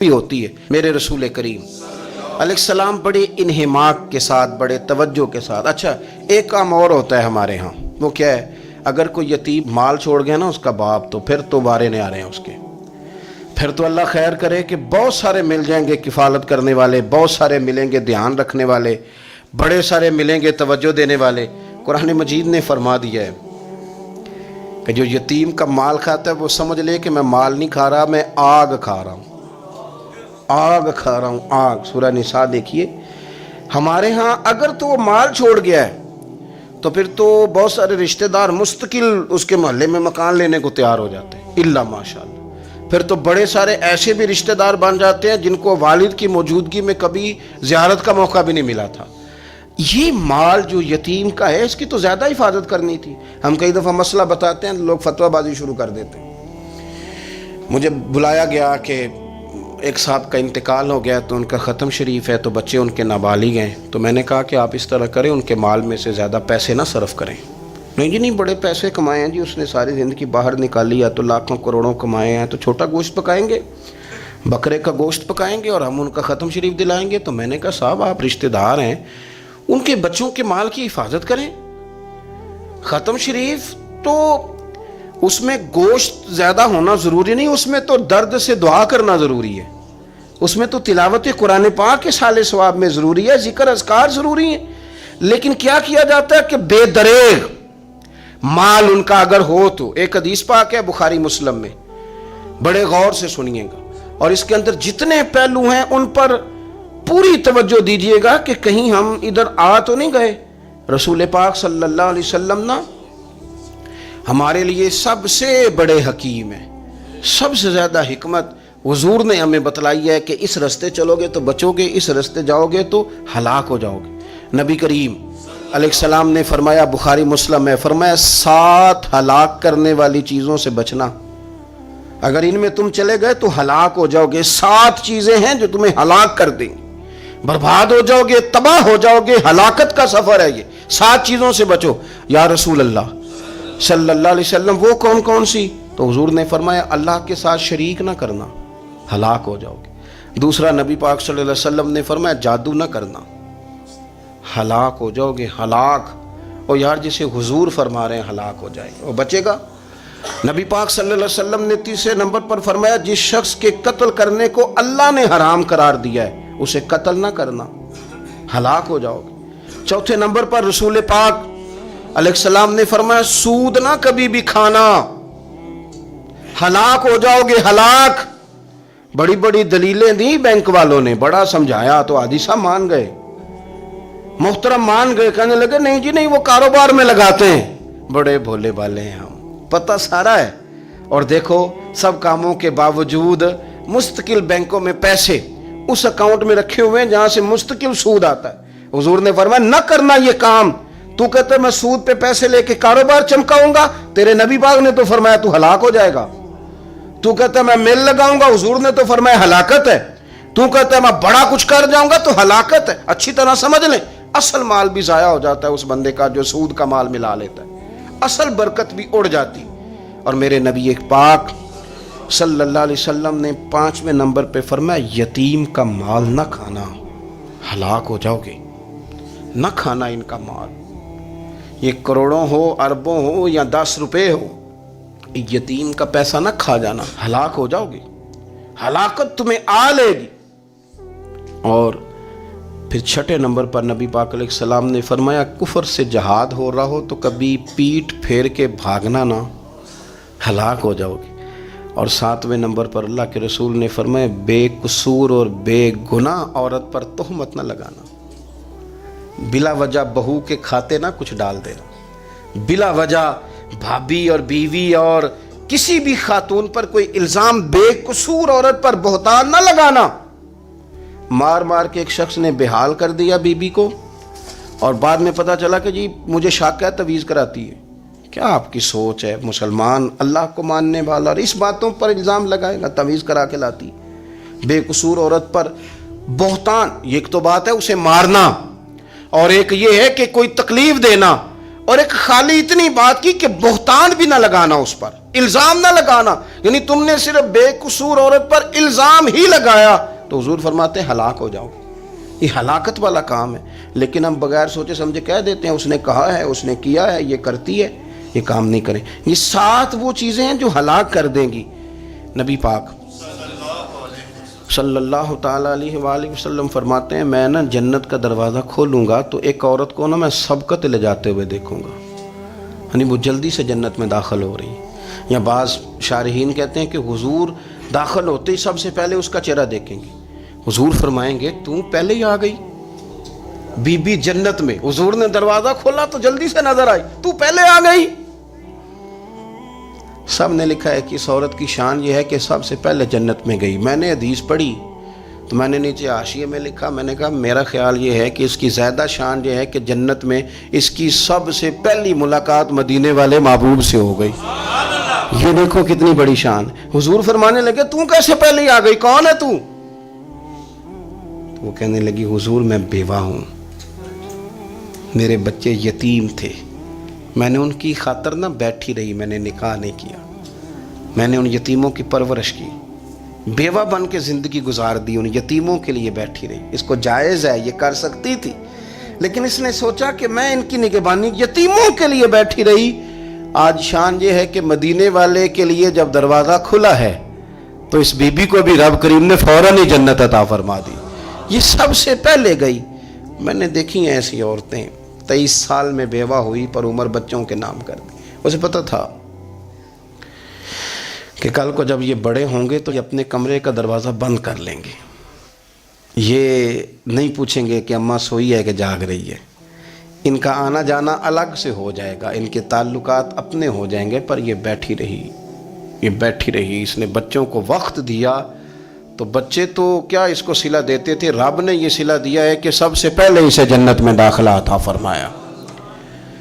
بھی ہوتی ہے۔ میرے رسول کریم علیہ السلام بڑے انہماک کے ساتھ، بڑے توجہ کے ساتھ۔ اچھا، ایک کام اور ہوتا ہے ہمارے ہاں، وہ کیا ہے؟ اگر کوئی یتیم مال چھوڑ گیا نا اس کا باپ، تو پھر تو بارے نہیں آ رہے ہیں اس کے، پھر تو اللہ خیر کرے کہ بہت سارے مل جائیں گے کفالت کرنے والے، بہت سارے ملیں گے دھیان رکھنے والے، بڑے سارے ملیں گے توجہ دینے والے۔ قرآن مجید نے فرما دیا ہے کہ جو یتیم کا مال کھاتا ہے وہ سمجھ لے کہ میں مال نہیں کھا رہا، میں آگ کھا رہا ہوں، آگ کھا رہا ہوں، آگ۔ سورہ نساء دیکھیے۔ ہمارے ہاں اگر تو وہ مال چھوڑ گیا ہے تو پھر تو بہت سارے رشتہ دار مستقل اس کے محلے میں مکان لینے کو تیار ہو جاتے ہیں، الا ماشاءاللہ۔ پھر تو بڑے سارے ایسے بھی رشتہ دار بن جاتے ہیں جن کو والد کی موجودگی میں کبھی زیارت کا موقع بھی نہیں ملا تھا۔ یہ مال جو یتیم کا ہے اس کی تو زیادہ حفاظت کرنی تھی۔ ہم کئی دفعہ مسئلہ بتاتے ہیں، لوگ فتویٰ بازی شروع کر دیتے ہیں۔ مجھے بلایا گیا کہ ایک صاحب کا انتقال ہو گیا تو ان کا ختم شریف ہے، تو بچے ان کے نابالغ ہیں، تو میں نے کہا کہ آپ اس طرح کریں، ان کے مال میں سے زیادہ پیسے نہ صرف کریں۔ نہیں جی نہیں، بڑے پیسے کمائے ہیں جی، اس نے ساری زندگی باہر نکالی، یا تو لاکھوں کروڑوں کمائے ہیں، تو چھوٹا گوشت پکائیں گے، بکرے کا گوشت پکائیں گے اور ہم ان کا ختم شریف دلائیں گے۔ تو میں نے کہا صاحب آپ رشتہ دار ہیں، ان کے بچوں کے مال کی حفاظت کریں۔ ختم شریف تو اس میں گوشت زیادہ ہونا ضروری نہیں، اس میں تو درد سے دعا کرنا ضروری ہے، اس میں تو تلاوت قرآن پاک کے سال ثواب میں ضروری ہے، ذکر اذکار ضروری ہیں۔ لیکن کیا کیا جاتا ہے کہ بے دریغ مال ان کا اگر ہو تو، ایک حدیث پاک ہے بخاری مسلم میں، بڑے غور سے سنیے گا، اور اس کے اندر جتنے پہلو ہیں ان پر پوری توجہ دیجئے گا کہ کہیں ہم ادھر آ تو نہیں گئے۔ رسول پاک صلی اللہ علیہ وسلم نا ہمارے لیے سب سے بڑے حکیم ہیں، سب سے زیادہ حکمت حضور نے ہمیں بتلائی ہے کہ اس رستے چلو گے تو بچو گے، اس رستے جاؤ گے تو ہلاک ہو جاؤ گے۔ نبی کریم علیہ السلام نے فرمایا، بخاری مسلم ہے، فرمایا 7 ہلاک کرنے والی چیزوں سے بچنا، اگر ان میں تم چلے گئے تو ہلاک ہو جاؤ گے۔ 7 چیزیں ہیں جو تمہیں ہلاک کر دیں گے، برباد ہو جاؤ گے، تباہ ہو جاؤ گے، ہلاکت کا سفر ہے یہ، 7 چیزوں سے بچو۔ یا رسول اللہ صلی اللہ علیہ وسلم وہ کون کون سی؟ تو حضور نے فرمایا اللہ کے ساتھ شریک نہ کرنا، ہلاک ہو جاؤ گے۔ دوسرا نبی پاک صلی اللہ علیہ وسلم نے فرمایا جادو نہ کرنا، ہلاک ہو جاؤ گے، ہلاک۔ اور یار جسے حضور فرما رہے ہیں ہلاک ہو جائے گا، وہ بچے گا۔ نبی پاک صلی اللہ علیہ وسلم نے تیسرے نمبر پر فرمایا جس شخص کے قتل کرنے کو اللہ نے حرام قرار دیا ہے اسے قتل نہ کرنا، ہلاک ہو جاؤ گے۔ چوتھے نمبر پر رسول پاک علیہ السلام نے فرمایا سود نہ کبھی بھی کھانا، ہلاک ہو جاؤ گے، ہلاک۔ بڑی بڑی دلیلیں دی بینک والوں نے، بڑا سمجھایا تو عادی صاحب مان گئے، محترم مان گئے، کہنے لگے نہیں جی نہیں وہ کاروبار میں لگاتے ہیں۔ بڑے بھولے والے ہیں ہم، پتہ سارا ہے۔ اور دیکھو سب کاموں کے باوجود مستقل بینکوں میں پیسے اس اکاؤنٹ میں رکھے ہوئے ہیں جہاں سے مستقل سود آتا ہے۔ حضور نے فرمایا نہ کرنا یہ کام۔ تو کہتا ہے میں سود پہ پیسے لے کے کاروبار چمکاؤں گا، تیرے نبی پاک نے تو فرمایا تو ہلاک ہو جائے گا۔ تو کہتا ہے میں مل لگاؤں گا، حضور نے تو فرمایا ہلاکت ہے۔ تو کہتا ہے میں بڑا کچھ کر جاؤں گا تو ہلاکت ہے۔ اچھی طرح سمجھ لیں، اصل مال بھی ضائع ہو جاتا ہے اس بندے کا جو سود کا مال ملا لیتا ہے، اصل برکت بھی اڑ جاتی۔ اور میرے نبی پاک صلی اللہ علیہ وسلم نے 5ویں نمبر پہ فرمایا یتیم کا مال نہ کھانا، ہلاک ہو جاؤ گے، نہ کھانا ان کا مال، یہ کروڑوں ہو، اربوں ہو یا 10 روپے ہو، یتیم کا پیسہ نہ کھا جانا، ہلاک ہو جاؤ گے، ہلاکت تمہیں آ لے گی۔ اور پھر 6 نمبر پر نبی پاک علیہ السلام نے فرمایا کفر سے جہاد ہو رہا ہو تو کبھی پیٹ پھیر کے بھاگنا نہ، ہلاک ہو جاؤ گے۔ اور 7ویں نمبر پر اللہ کے رسول نے فرمایا بے قصور اور بے گناہ عورت پر تہمت نہ لگانا، بلا وجہ بہو کے کھاتے نہ کچھ ڈال دینا، بلا وجہ بھابھی اور بیوی اور کسی بھی خاتون پر کوئی الزام بے قصور عورت پر بہتان نہ لگانا۔ مار مار کے ایک شخص نے بحال کر دیا بیوی کو، اور بعد میں پتا چلا کہ جی مجھے شک ہے تعویذ کراتی ہے۔ کیا آپ کی سوچ ہے؟ مسلمان اللہ کو ماننے والا اور اس باتوں پر الزام لگائے گا تعویذ کرا کے لاتی بے قصور عورت پر بہتان؟ ایک تو بات ہے اسے مارنا، اور ایک یہ ہے کہ کوئی تکلیف دینا، اور ایک خالی اتنی بات کی کہ بہتان بھی نہ لگانا اس پر۔ الزام نہ لگانا، یعنی تم نے صرف بے قصور عورت پر الزام ہی لگایا تو حضور فرماتے ہیں ہلاک ہو جاؤ گے۔ یہ ہلاکت والا کام ہے، لیکن ہم بغیر سوچے سمجھے کہہ دیتے ہیں اس نے کہا ہے، اس نے کیا ہے، یہ کرتی ہے، یہ کام نہیں کریں۔ یہ 7 وہ چیزیں ہیں جو ہلاک کر دیں گی۔ نبی پاک صلی اللہ تعالیٰ علیہ وآلہ وسلم فرماتے ہیں میں نا جنت کا دروازہ کھولوں گا تو ایک عورت کو نا میں سبقت لے جاتے ہوئے دیکھوں گا، یعنی وہ جلدی سے جنت میں داخل ہو رہی۔ یا بعض شارحین کہتے ہیں کہ حضور داخل ہوتے ہی سب سے پہلے اس کا چہرہ دیکھیں گے، حضور فرمائیں گے تو پہلے ہی آ گئی بی بی جنت میں، حضور نے دروازہ کھولا تو جلدی سے نظر آئی، تو پہلے آ گئی۔ سب نے لکھا ہے کہ اس عورت کی شان یہ ہے کہ سب سے پہلے جنت میں گئی۔ میں نے حدیث پڑھی تو میں نے نیچے حاشیے میں لکھا، میں نے کہا میرا خیال یہ ہے کہ اس کی زیادہ شان یہ ہے کہ جنت میں اس کی سب سے پہلی ملاقات مدینے والے محبوب سے ہو گئی۔ یہ دیکھو کتنی بڑی شان۔ حضور فرمانے لگے تو کیسے پہلے ہی آ گئی، کون ہے تو؟ وہ کہنے لگی حضور میں بیوہ ہوں، میرے بچے یتیم تھے، میں نے ان کی خاطر نہ بیٹھی رہی، میں نے نکاح نہیں کیا، میں نے ان یتیموں کی پرورش کی، بیوہ بن کے زندگی گزار دی، ان یتیموں کے لیے بیٹھی رہی۔ اس کو جائز ہے، یہ کر سکتی تھی، لیکن اس نے سوچا کہ میں ان کی نگہبانی یتیموں کے لیے بیٹھی رہی۔ آج شان یہ ہے کہ مدینے والے کے لیے جب دروازہ کھلا ہے تو اس بی بی کو بھی رب کریم نے فوراً ہی جنت عطا فرما دی۔ یہ سب سے پہلے گئی۔ میں نے دیکھی ہیں ایسی عورتیں 23 سال میں بیوہ ہوئی پر عمر بچوں کے نام کر دی۔ اسے پتہ تھا کہ کل کو جب یہ بڑے ہوں گے تو یہ اپنے کمرے کا دروازہ بند کر لیں گے، یہ نہیں پوچھیں گے کہ اماں سوئی ہے کہ جاگ رہی ہے، ان کا آنا جانا الگ سے ہو جائے گا، ان کے تعلقات اپنے ہو جائیں گے، پر یہ بیٹھی رہی، یہ بیٹھی رہی۔ اس نے بچوں کو وقت دیا تو بچے تو کیا اس کو صلہ دیتے تھے، رب نے یہ صلہ دیا ہے کہ سب سے پہلے اسے جنت میں داخلہ عطا فرمایا۔